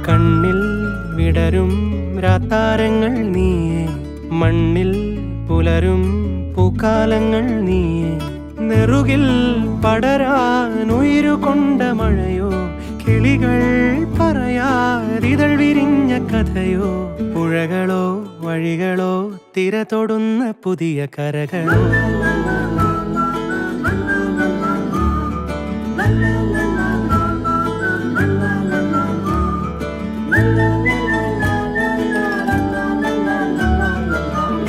കണ്ണിൽ വിടരും രാത്താരങ്ങൾ നീയേ, മണ്ണിൽ പുലരും പൂക്കാലങ്ങൾ നീയേ. നെറുകിൽ പടരാൻ ഉയരുകൊണ്ട മഴയോ, കിളികൾ പറയാതിതൾ വിരിഞ്ഞ കഥയോ. പുഴകളോ വഴികളോ തിര തൊടുന്ന പുതിയ കരകളോ.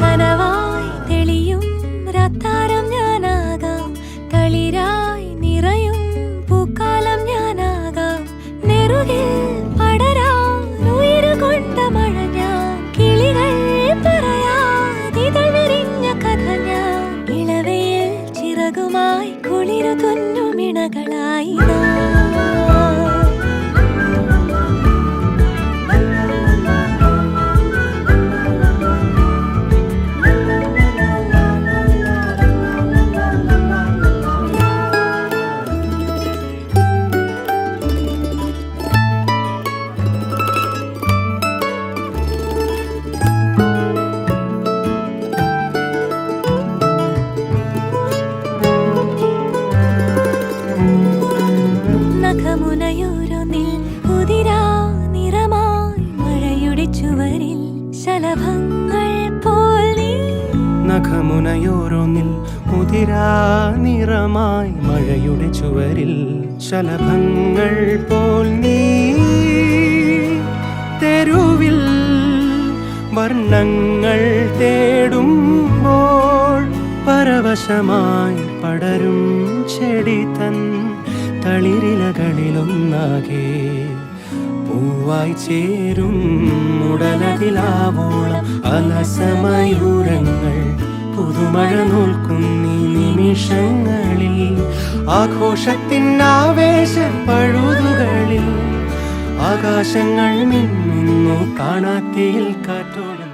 കനവായി തെളിയും രാത്താരം ഞാനാകാം, കളിരായി നിറയും പൂക്കാലം ഞാനാകാം. നെറുകിൽ പടരാൻ ഉയരുകൊണ്ട മഴ ഞാൻ, കിളികൾ പറയാതിതൾ വിരിഞ്ഞ കഥ ഞാൻ. ഇളവയിൽ ചിറകുമായി കുളിരു തുന്നുമിണകളായി നഖമുനയോരോന്നിൽ ഉതിരാ നിറമായി മഴയുടെ ചുവരിൽ ശലഭങ്ങൾ പോൽ നീ. നഖമുനയോരോന്നിൽ ഉതിരാ നിറമായി മഴയുടെ ചുവരിൽ ശലഭങ്ങൾ പോൽ നീ. തെരുവിൽ വർണ്ണങ്ങൾ തേടുമ്പോൾ പരവശമായി പടരും ചെടി തൻ തളിരിലകളിലൊന്നാകെ പൂവായി ചേരും ഉടലതിലാവോളം അലസമയൂരങ്ങൾ പുതുമഴ നോൽക്കുന്നീ നിമിഷങ്ങളിൽ. ആഘോഷത്തിൻ ആവേശ പഴുതുകളിൽ ആകാശങ്ങൾ മിന്നുന്നു കാണാത്തിയിൽ കാറ്റോളം.